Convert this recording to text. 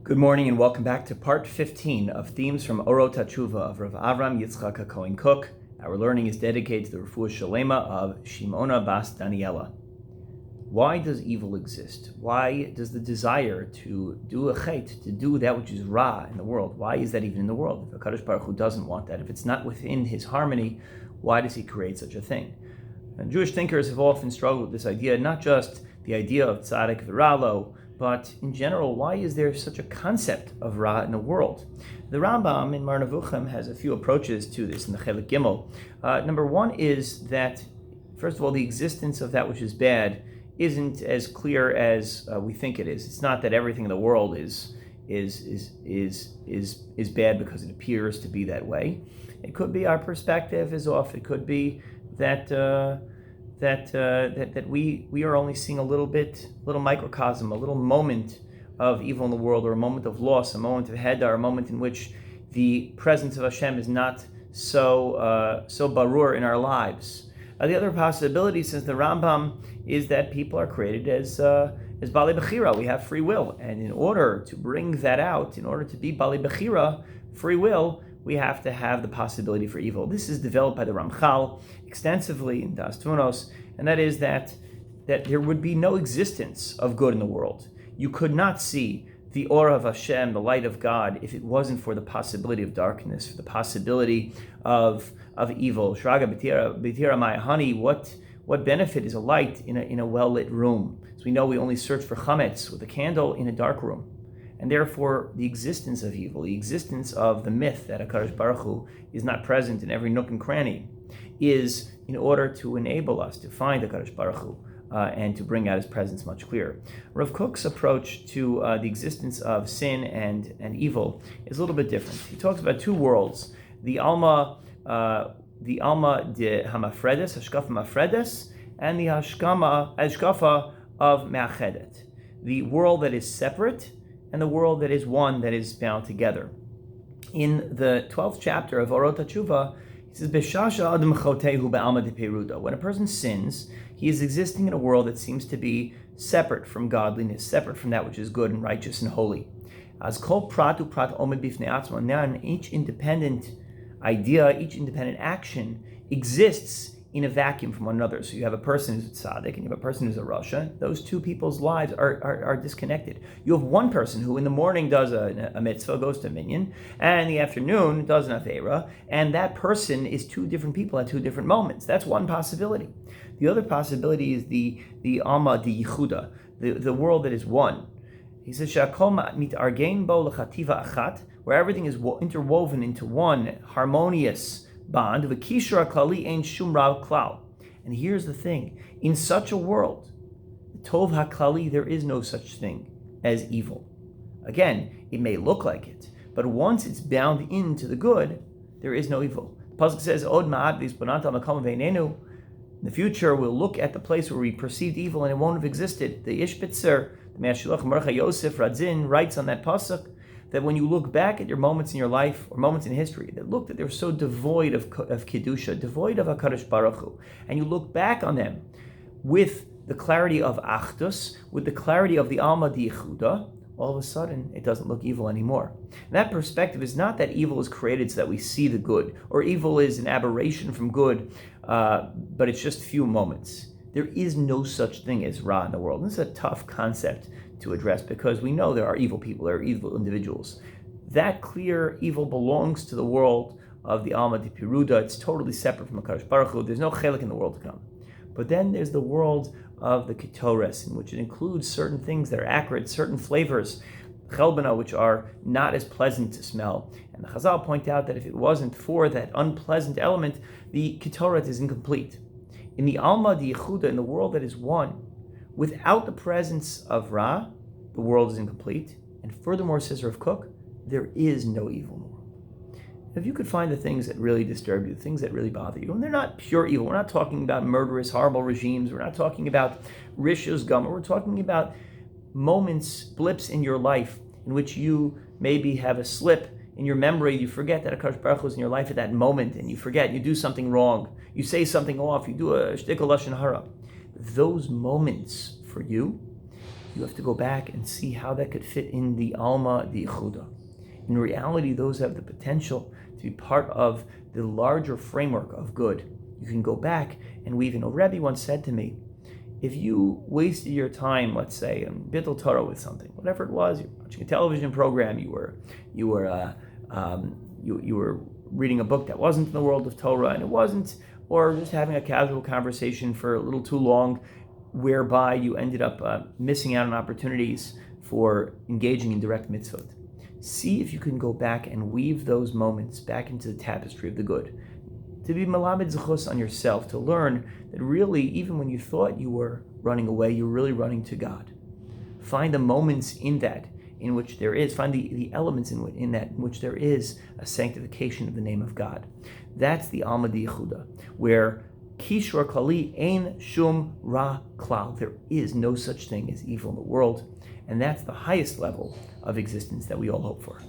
Good morning and welcome back to part 15 of themes from Orot HaTeshuva of Rav Avram Yitzchak HaKohen Cook. Our learning is dedicated to the Refuah Shalema of Shimona Bas Daniela. Why does evil exist? Why does the desire to do a chet, to do that which is ra in the world, why is that even in the world? If HaKadosh Baruch Hu doesn't want that, if it's not within his harmony, why does he create such a thing? And Jewish thinkers have often struggled with this idea, not just the idea of tzaddik v'ralo, but in general, why is there such a concept of Ra in the world? The Rambam in Mar Nevuchim has a few approaches to this in the Chelik Gimel. Number one is that, first of all, the existence of that which is bad isn't as clear as we think it is. It's not that everything in the world is bad because it appears to be that way. It could be our perspective is off. It could be that we are only seeing a little microcosm, a little moment of evil in the world, or a moment of loss, a moment of hedar, a moment in which the presence of Hashem is not so barur in our lives. The other possibility, says the Rambam, is that people are created as Bali Bechira. We have free will, and in order to bring that out, in order to be Bali Bechira, free will, we have to have the possibility for evil. This is developed by the Ramchal extensively in Das Tunos, and that is that there would be no existence of good in the world. You could not see the aura of Hashem, the light of God, if it wasn't for the possibility of darkness, for the possibility of evil. Shraga B'tira Maya, honey, what benefit is a light in a well-lit room? So we know we only search for chametz with a candle in a dark room. And therefore, the existence of evil, the existence of the myth that HaKadosh Baruch Hu is not present in every nook and cranny, is in order to enable us to find HaKadosh Baruch Hu and to bring out his presence much clearer. Rav Kook's approach to the existence of sin and evil is a little bit different. He talks about two worlds: the Alma de Hamafredes, Hashkafa Mafredes, and the Hashkafa of Me'achedet, the world that is separate and the world that is one, that is bound together. In the 12th chapter of Orot HaTeshuva, he says, B'shasha adam chotehu ba'alma de peruda. When a person sins, he is existing in a world that seems to be separate from godliness, separate from that which is good and righteous and holy. As kol prat uprat omed bifnei atzmo. Now, each independent idea, each independent action exists in a vacuum from one another. So you have a person who's a tzaddik and you have a person who's a rasha. Those two people's lives are disconnected. You have one person who in the morning does a mitzvah, goes to minyan, and in the afternoon does an avera, and that person is two different people at two different moments. That's one possibility. The other possibility is the Alma de Yehuda, the world that is one. He says, Shakol mitargein bo lechativa achat, where everything is interwoven into one harmonious bond. V'kishra klali ein shum ra klal. And here's the thing: in such a world, tov haklali, there is no such thing as evil. Again, it may look like it, but once it's bound into the good, there is no evil. The pasuk says, "Od ma'ad v'isponat al makom ve'inenu." In the future, we'll look at the place where we perceived evil and it won't have existed. The Ishbitzer, the Me'ashilach Mercha Yosef Radzin, writes on that pasuk that when you look back at your moments in your life or moments in history that they're so devoid of Kedusha, devoid of HaKadosh Baruch Hu, and you look back on them with the clarity of Achdus, with the clarity of the Alma de Yehuda, all of a sudden it doesn't look evil anymore. And that perspective is not that evil is created so that we see the good, or evil is an aberration from good, but it's just few moments. There is no such thing as Ra in the world. This is a tough concept to address because we know there are evil people, there are evil individuals. That clear evil belongs to the world of the Alma de Peruda. It's totally separate from HaKadosh Baruch Hu. There's no chelik in the world to come. But then there's the world of the Ketores, in which it includes certain things that are acrid, certain flavors, chelbana, which are not as pleasant to smell. And the Chazal point out that if it wasn't for that unpleasant element, the Ketoret is incomplete. In the Alma de Yehuda, in the world that is one, without the presence of Ra, the world is incomplete. And furthermore, says Rav Kook, there is no evil in the world. If you could find the things that really disturb you, the things that really bother you, and they're not pure evil, we're not talking about murderous, horrible regimes, we're not talking about rishus gama, we're talking about moments, blips in your life in which you maybe have a slip in your memory, you forget that HaKadosh Baruch Hu is in your life at that moment, and you forget, you do something wrong, you say something off, you do a shtickle lashon hara. Those moments for you you have to go back and see how that could fit in the Alma D'Yechuda. In reality, those have the potential to be part of the larger framework of good. You can go back and weave in. Rebbe once said to me, if you wasted your time, let's say, in Bittul Torah with something, whatever it was, you're watching a television program, you were reading a book that wasn't in the world of Torah, and it wasn't, or just having a casual conversation for a little too long, whereby you ended up missing out on opportunities for engaging in direct mitzvot. See if you can go back and weave those moments back into the tapestry of the good. To be malamed zechus on yourself, to learn that really, even when you thought you were running away, you're really running to God. Find the moments in that in which there is, find the elements in that in which there is a sanctification of the name of God. That's the Alma D'Yechuda, where Kishor Klali Ein Shum Ra Klal. There is no such thing as evil in the world, and that's the highest level of existence that we all hope for.